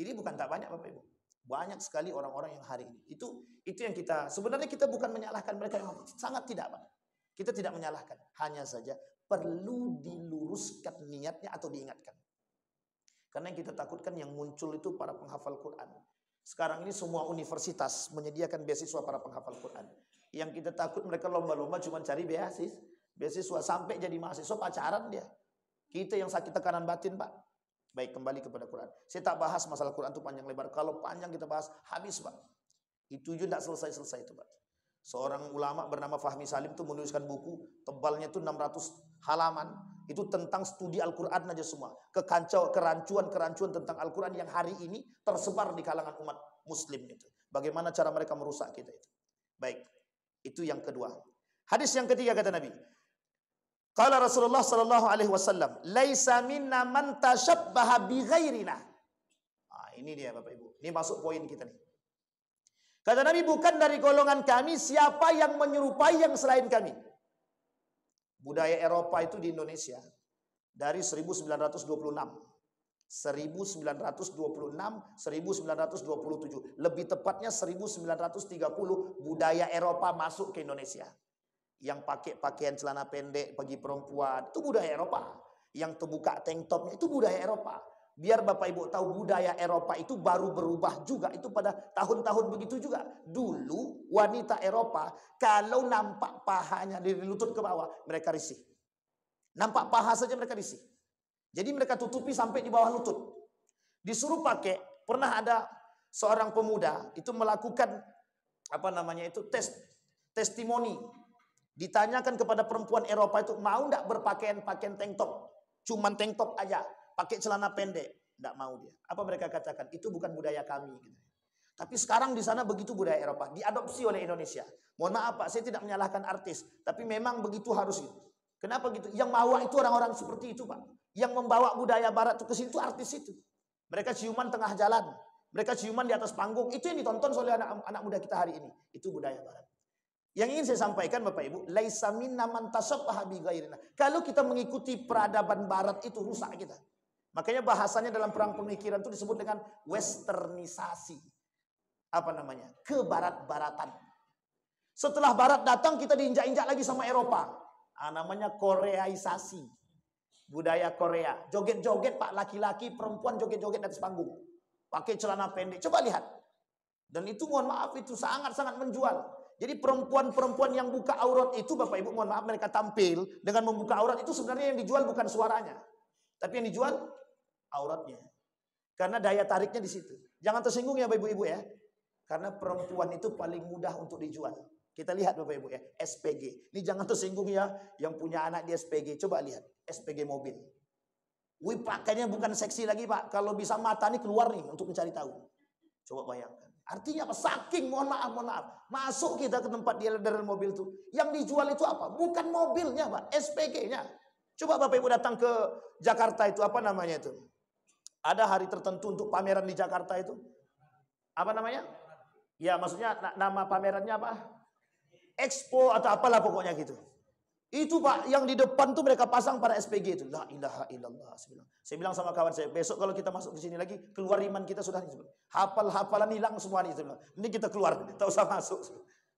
Ini bukan tak banyak Bapak Ibu. Banyak sekali orang-orang yang hari ini. Itu yang kita sebenarnya kita bukan menyalahkan mereka, yang sangat tidak Pak. Kita tidak menyalahkan. Hanya saja perlu diluruskan niatnya atau diingatkan. Karena yang kita takutkan yang muncul itu para penghafal Quran. Sekarang ini semua universitas menyediakan beasiswa para penghafal Quran. Yang kita takut mereka lomba-lomba cuma cari beasiswa sampai jadi mahasiswa pacaran dia. Kita yang sakit tekanan batin Pak. Baik, kembali kepada Quran. Saya tak bahas masalah Quran itu panjang lebar. Kalau panjang kita bahas habis Pak. Itu juga tidak selesai-selesai itu Pak. Seorang ulama bernama Fahmi Salim itu menuliskan buku tebalnya itu 600 halaman. Itu tentang studi Al-Quran aja semua. Kerancuan tentang Al-Quran yang hari ini tersebar di kalangan umat muslim itu. Bagaimana cara mereka merusak kita itu. Baik. Itu yang kedua. Hadis yang ketiga kata Nabi. Qala Rasulullah sallallahu alaihi wasallam, "Laisa minna man tashabbaha bi ghairina." Nah, ini dia Bapak Ibu. Ini masuk poin kita nih. Kata Nabi, bukan dari golongan kami siapa yang menyerupai yang selain kami. Budaya Eropa itu di Indonesia dari 1926. 1927, lebih tepatnya 1930 budaya Eropa masuk ke Indonesia. Yang pakai pakaian celana pendek bagi perempuan itu budaya Eropa. Yang terbuka tank topnya itu budaya Eropa. Biar Bapak Ibu tahu budaya Eropa itu baru berubah juga itu pada tahun-tahun begitu juga. Dulu wanita Eropa kalau nampak pahanya dari lutut ke bawah mereka risih. Nampak paha saja mereka risih. Jadi mereka tutupi sampai di bawah lutut. Disuruh pakai, pernah ada seorang pemuda itu melakukan testimoni. Ditanyakan kepada perempuan Eropa itu mau enggak berpakaian tank top, cuman tank top aja, pakai celana pendek, enggak mau dia. Apa mereka katakan? Itu bukan budaya kami gitu. Tapi sekarang di sana begitu budaya Eropa, diadopsi oleh Indonesia. Mohon maaf Pak, saya tidak menyalahkan artis, tapi memang begitu harus gitu. Kenapa gitu? Yang bawa itu orang-orang seperti itu Pak. Yang membawa budaya barat itu ke situ artis itu. Mereka ciuman tengah jalan. Mereka ciuman di atas panggung. Itu yang ditonton oleh anak muda kita hari ini. Itu budaya barat. Yang ingin saya sampaikan Bapak Ibu, laisa minna man tashabbaha bi ghairina. Kalau kita mengikuti peradaban barat itu rusak kita. Makanya bahasanya dalam perang pemikiran itu disebut dengan westernisasi. Kebarat-baratan. Setelah barat datang kita diinjak-injak lagi sama Eropa. Namanya koreaisasi. Budaya Korea. Joget-joget Pak, laki-laki, perempuan joget-joget di atas panggung. Pakai celana pendek. Coba lihat. Dan itu mohon maaf itu sangat-sangat menjual. Jadi perempuan-perempuan yang buka aurat itu Bapak Ibu mohon maaf mereka tampil dengan membuka aurat itu sebenarnya yang dijual bukan suaranya. Tapi yang dijual auratnya. Karena daya tariknya di situ. Jangan tersinggung ya Bapak Ibu ya. Karena perempuan itu paling mudah untuk dijual. Kita lihat Bapak Ibu ya, SPG. Ini jangan tersinggung ya, yang punya anak di SPG. Coba lihat, SPG mobil. Wih, pakainya bukan seksi lagi Pak. Kalau bisa mata nih keluar nih untuk mencari tahu. Coba bayangkan. Artinya apa? Saking, mohon maaf. Masuk kita ke tempat dia dari mobil itu. Yang dijual itu apa? Bukan mobilnya Pak, SPG-nya. Coba Bapak Ibu datang ke Jakarta itu, apa namanya itu? Ada hari tertentu untuk pameran di Jakarta itu. Apa namanya? Ya maksudnya nama pamerannya apa? Expo atau apalah pokoknya gitu. Itu Pak, yang di depan tuh mereka pasang para SPG itu. La ilaha illallah. Saya bilang sama kawan saya, besok kalau kita masuk ke sini lagi, keluar iman kita sudah. Hafal-hafalan hilang semua nih. Ini kita keluar, tak usah masuk.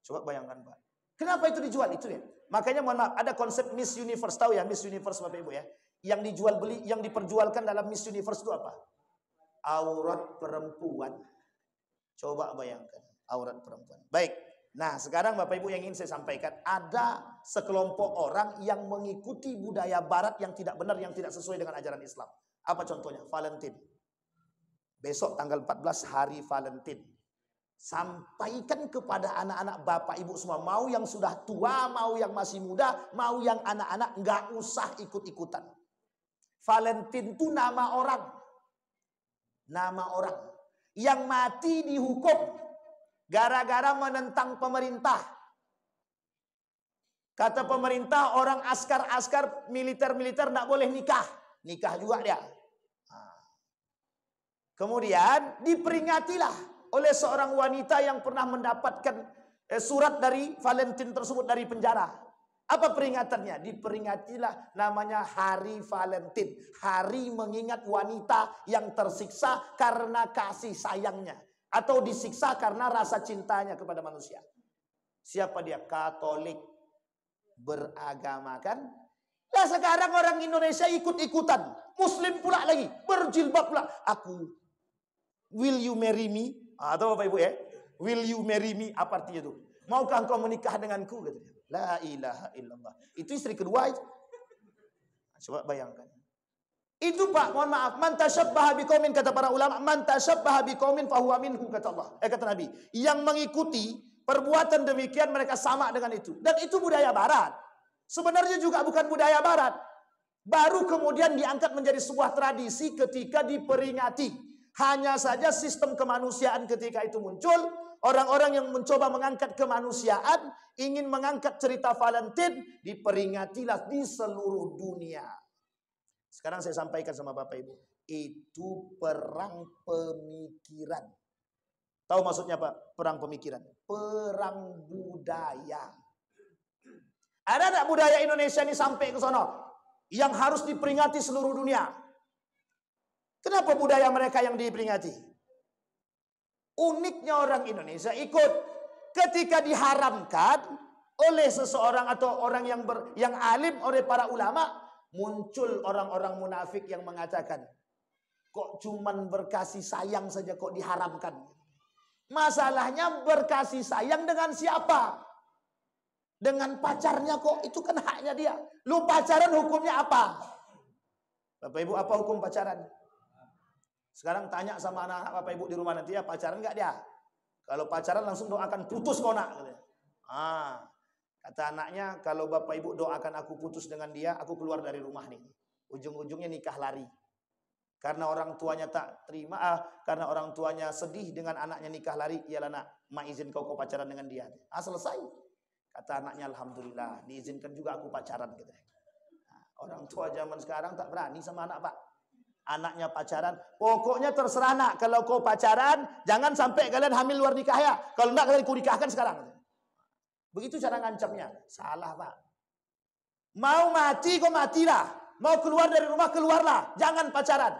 Coba bayangkan Pak. Kenapa itu dijual? Itu ya. Makanya mohon maaf, ada konsep Miss Universe. Tahu ya Miss Universe Bapak Ibu ya. Yang dijual beli, yang diperjualkan dalam Miss Universe itu apa? Aurat perempuan. Coba bayangkan, aurat perempuan. Baik. Nah sekarang Bapak Ibu yang ingin saya sampaikan, ada sekelompok orang yang mengikuti budaya barat yang tidak benar, yang tidak sesuai dengan ajaran Islam. Apa contohnya? Valentine. Besok tanggal 14 hari Valentine. Sampaikan kepada anak-anak bapak ibu semua, mau yang sudah tua, mau yang masih muda, mau yang anak-anak, nggak usah ikut-ikutan. Valentine itu nama orang. Nama orang. Yang mati dihukum gara-gara menentang pemerintah. Kata pemerintah, orang askar-askar, militer-militer tidak boleh nikah. Nikah juga dia. Kemudian diperingatilah oleh seorang wanita yang pernah mendapatkan surat dari Valentine tersebut dari penjara. Apa peringatannya? Diperingatilah namanya Hari Valentine. Hari mengingat wanita yang tersiksa karena kasih sayangnya. Atau disiksa karena rasa cintanya kepada manusia. Siapa dia? Katolik. Beragamakan. Nah sekarang orang Indonesia ikut-ikutan. Muslim pula lagi. Berjilbab pula. Aku. Will you marry me? Atau Bapak Ibu ya? Will you marry me? Apa artinya itu? Maukah engkau menikah denganku? Katanya. La ilaha illallah. Itu istri kedua itu. Coba bayangkan. Itu Pak, mohon maaf. Man tasyabbaha biqaumin, kata para ulama. Man tasyabbaha biqaumin fahuwa minhum, kata Allah. Kata Nabi. Yang mengikuti perbuatan demikian mereka sama dengan itu. Dan itu budaya barat. Sebenarnya juga bukan budaya barat. Baru kemudian diangkat menjadi sebuah tradisi ketika diperingati. Hanya saja sistem kemanusiaan ketika itu muncul. Orang-orang yang mencoba mengangkat kemanusiaan, ingin mengangkat cerita Valentine, diperingatilah di seluruh dunia. Sekarang saya sampaikan sama Bapak Ibu. Itu perang pemikiran. Tahu maksudnya Pak? Perang pemikiran. Perang budaya. Ada tak budaya Indonesia ini sampai ke sana? Yang harus diperingati seluruh dunia. Kenapa budaya mereka yang diperingati? Uniknya orang Indonesia ikut. Ketika diharamkan oleh seseorang atau orang yang alim, oleh para ulama, muncul orang-orang munafik yang mengatakan, kok cuman berkasih sayang saja kok diharamkan? Masalahnya berkasih sayang dengan siapa? Dengan pacarnya kok, itu kan haknya dia. Lu pacaran hukumnya apa? Bapak Ibu, apa hukum pacaran? Sekarang tanya sama anak-anak Bapak Ibu di rumah nanti, ya pacaran enggak dia? Kalau pacaran langsung doakan putus kau nak. Kata anaknya, kalau Bapak Ibu doakan aku putus dengan dia, aku keluar dari rumah nih. Ujung-ujungnya nikah lari. Karena orang tuanya tak terima, karena orang tuanya sedih dengan anaknya nikah lari, iyalah nak, mak izin kau pacaran dengan dia. Selesai. Kata anaknya, alhamdulillah, diizinkan juga aku pacaran. Gitu. Orang tua zaman sekarang tak berani sama anak Pak. Anaknya pacaran, pokoknya terserah nak, kalau kau pacaran, jangan sampai kalian hamil luar nikah ya. Kalau enggak kalian ku nikahkan sekarang. Begitu cara ngancamnya. Salah Pak. Mau mati kau matilah. Mau keluar dari rumah keluarlah. Jangan pacaran.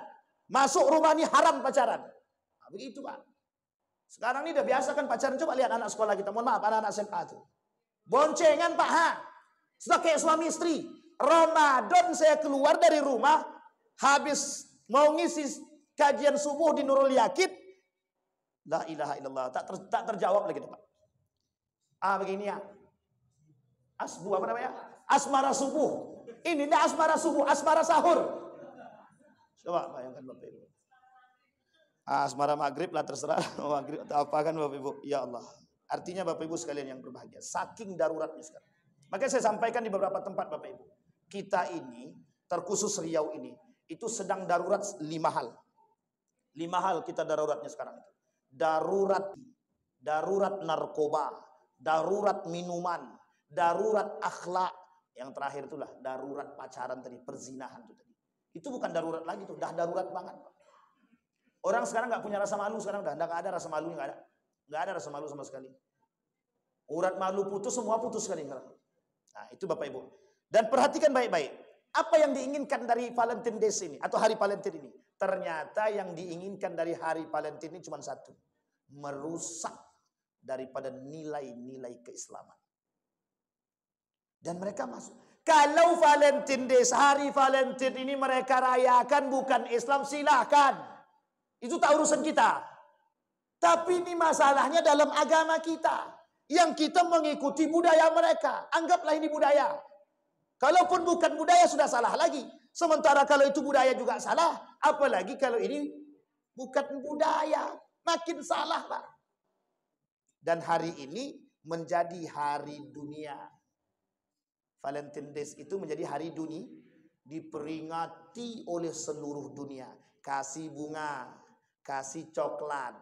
Masuk rumah ini haram pacaran. Begitu Pak. Sekarang ini udah biasa kan pacaran. Coba lihat anak sekolah kita. Mohon maaf anak-anak SMA itu. Boncengan Pak. Sudah kayak suami istri. Ramadan saya keluar dari rumah. Habis mau ngisi kajian subuh di Nurul Yakin. La ilaha illallah. Tak terjawab lagi Pak. Begini ya. Apa namanya? Asmara subuh. Ini dah asmara subuh, asmara sahur. Coba bayangkan Bapak Ibu. Asmara maghrib lah terserah. Maghrib atau apa kan Bapak Ibu. Ya Allah. Artinya Bapak Ibu sekalian yang berbahagia. Saking daruratnya sekarang. Makanya saya sampaikan di beberapa tempat Bapak Ibu. Kita ini, terkhusus Riau ini, itu sedang darurat 5 hal. 5 hal kita daruratnya sekarang. Darurat narkoba, darurat minuman, darurat akhlak. Yang terakhir itulah darurat pacaran tadi, perzinahan itu tadi. Itu bukan darurat lagi tuh, dah darurat banget. Orang sekarang nggak punya rasa malu sekarang, dah nggak ada rasa malu, nggak ada rasa malu sama sekali. Urat malu putus, semua putus sekali sekarang. Nah itu Bapak Ibu. Dan perhatikan baik-baik. Apa yang diinginkan dari Valentine Days ini atau Hari Valentine ini? Ternyata yang diinginkan dari Hari Valentine ini cuma satu. Merusak daripada nilai-nilai keislaman. Dan mereka masuk. Kalau Valentine Days, Hari Valentine ini mereka rayakan bukan Islam, silahkan. Itu tak urusan kita. Tapi ini masalahnya dalam agama kita. Yang kita mengikuti budaya mereka. Anggaplah ini budaya. Kalaupun bukan budaya sudah salah lagi. Sementara kalau itu budaya juga salah. Apalagi kalau ini bukan budaya. Makin salah Pak. Dan hari ini menjadi hari dunia. Valentine Days itu menjadi hari dunia, diperingati oleh seluruh dunia. Kasih bunga, kasih coklat,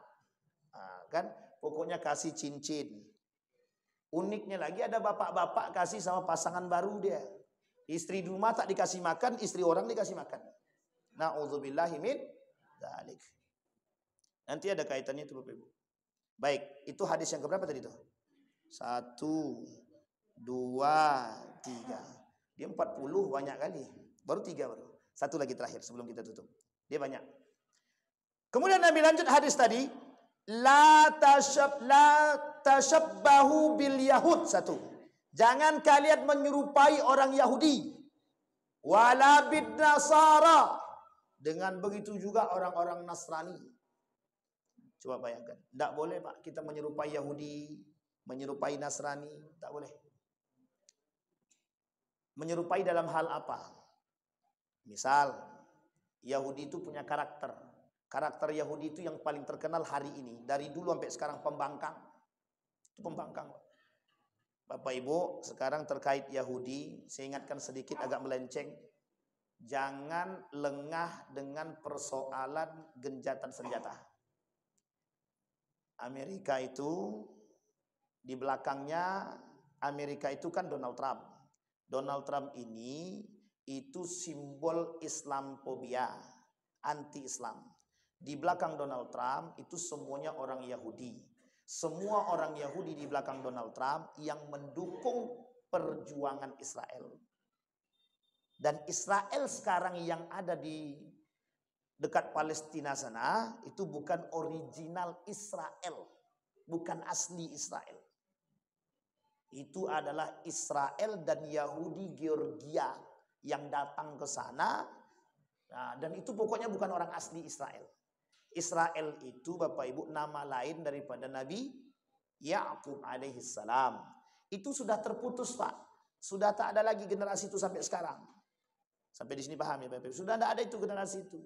kan? Pokoknya kasih cincin. Uniknya lagi ada bapak-bapak kasih sama pasangan baru dia. Istri di rumah tak dikasih makan, istri orang dikasih makan. Na'udzubillahi min dzalik. Nanti ada kaitannya itu Bapak Ibu. Baik, itu hadis yang keberapa tadi itu? 1, 2, 3. Dia 40 banyak kali. Baru 3 baru. Satu lagi terakhir sebelum kita tutup. Dia banyak. Kemudian Nabi lanjut hadis tadi, la tashabbahu bil yahud. 1. Jangan kalian menyerupai orang Yahudi. Wala bid nasara. Dengan begitu juga orang-orang Nasrani. Coba bayangkan, tidak boleh Pak kita menyerupai Yahudi, menyerupai Nasrani, tak boleh. Menyerupai dalam hal apa? Misal, Yahudi itu punya karakter. Karakter Yahudi itu yang paling terkenal hari ini, dari dulu sampai sekarang pembangkang. Itu pembangkang. Bapak Ibu, sekarang terkait Yahudi, saya ingatkan sedikit agak melenceng. Jangan lengah dengan persoalan genjatan senjata. Amerika itu di belakangnya Amerika itu kan Donald Trump. Donald Trump ini itu simbol Islamfobia, anti-Islam. Di belakang Donald Trump itu semuanya orang Yahudi. Semua orang Yahudi di belakang Donald Trump yang mendukung perjuangan Israel. Dan Israel sekarang yang ada di dekat Palestina sana itu bukan original Israel, bukan asli Israel. Itu adalah Israel dan Yahudi Georgia yang datang ke sana. Nah, dan itu pokoknya bukan orang asli Israel. Israel itu Bapak Ibu nama lain daripada Nabi Ya'qub alaihissalam. Itu sudah terputus Pak. Sudah tak ada lagi generasi itu sampai sekarang. Sampai di sini paham ya Bapak Ibu. Sudah tidak ada itu generasi itu.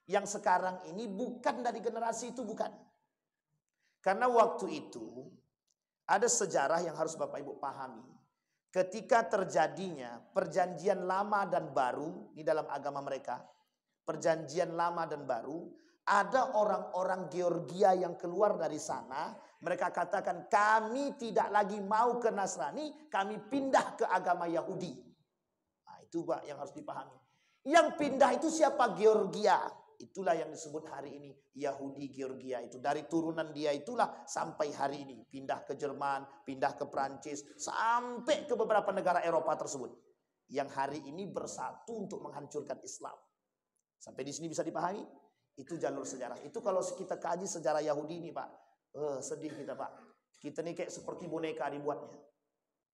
Yang sekarang ini bukan dari generasi itu, bukan. Karena waktu itu ada sejarah yang harus Bapak Ibu pahami. Ketika terjadinya perjanjian lama dan baru di dalam agama mereka, perjanjian lama dan baru, ada orang-orang Georgia yang keluar dari sana, mereka katakan kami tidak lagi mau ke Nasrani, kami pindah ke agama Yahudi. Nah, itu Pak yang harus dipahami. Yang pindah itu siapa? Georgia. Itulah yang disebut hari ini Yahudi Georgia itu. Dari turunan dia itulah sampai hari ini. Pindah ke Jerman, pindah ke Prancis, sampai ke beberapa negara Eropa tersebut. Yang hari ini bersatu untuk menghancurkan Islam. Sampai di sini bisa dipahami? Itu jalur sejarah. Itu kalau kita kaji sejarah Yahudi ini Pak. Sedih kita Pak. Kita ini kayak seperti boneka dibuatnya.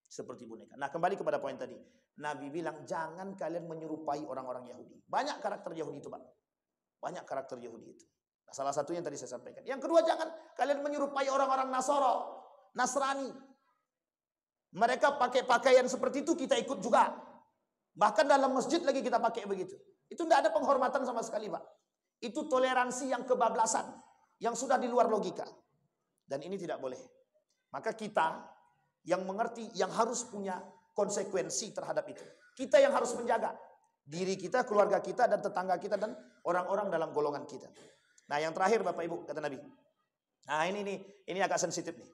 Seperti boneka. Nah kembali kepada poin tadi. Nabi bilang jangan kalian menyerupai orang-orang Yahudi. Banyak karakter Yahudi itu Pak. Banyak karakter Yahudi itu. Nah, salah satunya yang tadi saya sampaikan. Yang kedua, jangan kalian menyerupai orang-orang Nasrani. Mereka pakai pakaian seperti itu, kita ikut juga. Bahkan dalam masjid lagi kita pakai begitu. Itu tidak ada penghormatan sama sekali, Pak. Itu toleransi yang kebablasan, yang sudah di luar logika. Dan ini tidak boleh. Maka kita yang mengerti, yang harus punya konsekuensi terhadap itu. Kita yang harus menjaga diri kita, keluarga kita, dan tetangga kita, dan orang-orang dalam golongan kita. Nah yang terakhir Bapak Ibu, kata Nabi. Nah ini agak sensitif nih.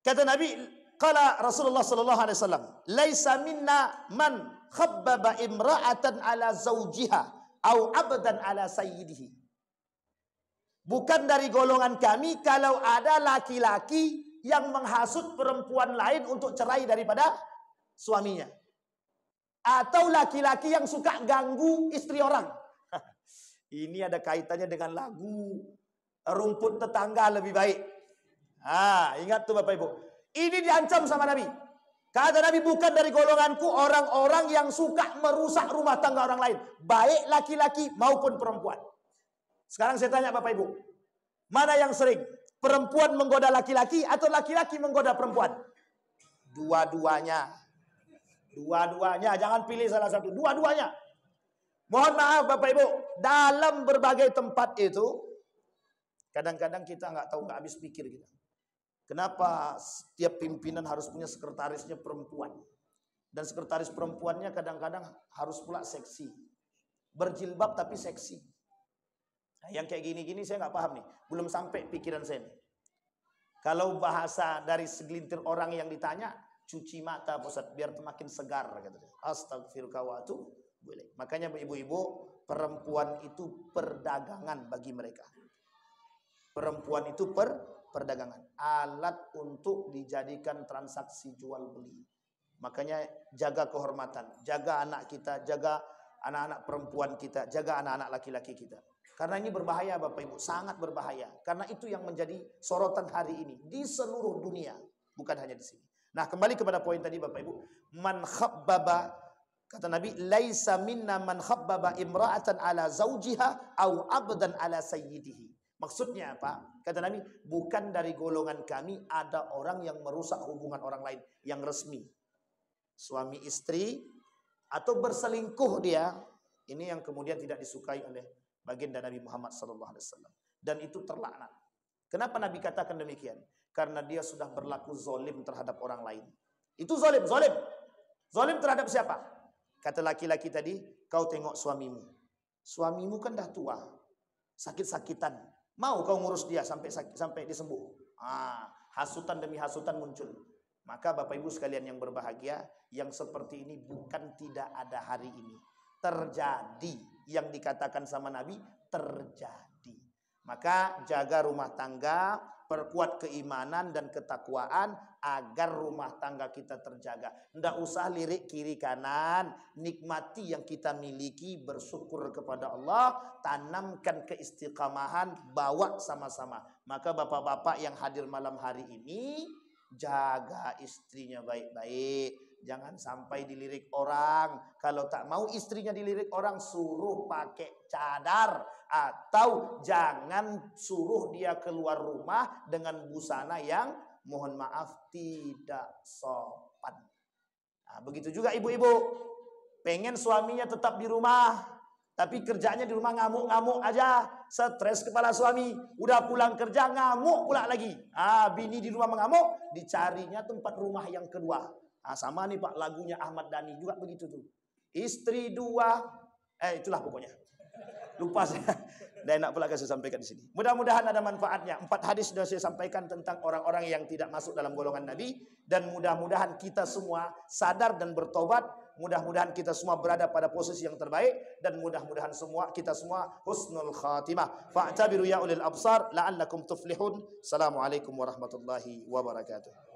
Kata Nabi, qala Rasulullah sallallahu alaihi wasallam, "Laisa minna man khabbaba imra'atan ala zawjiha au 'abdan ala sayyidihi." Bukan dari golongan kami kalau ada laki-laki yang menghasut perempuan lain untuk cerai daripada suaminya. Atau laki-laki yang suka ganggu istri orang. Ini ada kaitannya dengan lagu rumput tetangga lebih baik. Ingat tuh Bapak Ibu. Ini diancam sama Nabi. Kata Nabi, bukan dari golonganku orang-orang yang suka merusak rumah tangga orang lain. Baik laki-laki maupun perempuan. Sekarang saya tanya Bapak Ibu. Mana yang sering? Perempuan menggoda laki-laki atau laki-laki menggoda perempuan? Dua-duanya. Dua-duanya, jangan pilih salah satu. Dua-duanya. Mohon maaf Bapak Ibu, dalam berbagai tempat itu kadang-kadang kita nggak habis pikir kita. Kenapa setiap pimpinan harus punya sekretarisnya perempuan? Dan sekretaris perempuannya kadang-kadang harus pula seksi. Berjilbab tapi seksi. Nah, yang kayak gini-gini saya nggak paham nih. Belum sampai pikiran saya nih. Kalau bahasa dari segelintir orang yang ditanya, cuci mata Ustaz biar makin segar. Astagfirullah wa atubu ilaih. Makanya ibu-ibu, perempuan itu perdagangan bagi mereka. Perempuan itu perdagangan, alat untuk dijadikan transaksi jual beli. Makanya jaga kehormatan, jaga anak kita, jaga anak-anak perempuan kita, jaga anak-anak laki-laki kita. Karena ini berbahaya Bapak Ibu, sangat berbahaya. Karena itu yang menjadi sorotan hari ini di seluruh dunia, bukan hanya di sini. Nah, kembali kepada poin tadi Bapak Ibu, man khabbaba, kata Nabi, laisa minna man khabbaba imra'atan ala zawjiha au abdan ala sayyidihi. Maksudnya apa? Kata Nabi, bukan dari golongan kami ada orang yang merusak hubungan orang lain yang resmi. Suami istri atau berselingkuh dia, ini yang kemudian tidak disukai oleh baginda Nabi Muhammad SAW. Dan itu terlaknat. Kenapa Nabi katakan demikian? Karena dia sudah berlaku zalim terhadap orang lain. Itu zalim, zalim. Zalim terhadap siapa? Kata laki-laki tadi, kau tengok suamimu. Suamimu kan dah tua, sakit-sakitan. Mau kau ngurus dia sampai disembuh. Hasutan demi hasutan muncul. Maka Bapak Ibu sekalian yang berbahagia, yang seperti ini bukan tidak ada hari ini. Terjadi. Yang dikatakan sama Nabi, terjadi. Maka jaga rumah tangga, perkuat keimanan dan ketakwaan agar rumah tangga kita terjaga. Tidak usah lirik kiri kanan, nikmati yang kita miliki, bersyukur kepada Allah, tanamkan keistiqamahan, bawa sama-sama. Maka bapak-bapak yang hadir malam hari ini, jaga istrinya baik-baik. Jangan sampai dilirik orang. Kalau tak mau istrinya dilirik orang, suruh pakai cadar. Atau jangan suruh dia keluar rumah dengan busana yang mohon maaf tidak sopan. Nah, begitu juga ibu-ibu. Pengen suaminya tetap di rumah, tapi kerjanya di rumah ngamuk-ngamuk aja. Stres kepala suami. Udah pulang kerja ngamuk pula lagi. Bini di rumah mengamuk, dicarinya tempat rumah yang kedua. Sama nih Pak, lagunya Ahmad Dhani juga begitu tuh. Istri dua, itulah pokoknya. Lupa saya. Dan enak pula saya sampaikan di sini. Mudah-mudahan ada manfaatnya. 4 hadis sudah saya sampaikan tentang orang-orang yang tidak masuk dalam golongan Nabi. Dan mudah-mudahan kita semua sadar dan bertobat. Mudah-mudahan kita semua berada pada posisi yang terbaik. Dan mudah-mudahan kita semua husnul khatimah. Fa'tabiru ya ulil absar la'allakum tuflihun. Assalamualaikum warahmatullahi wabarakatuh.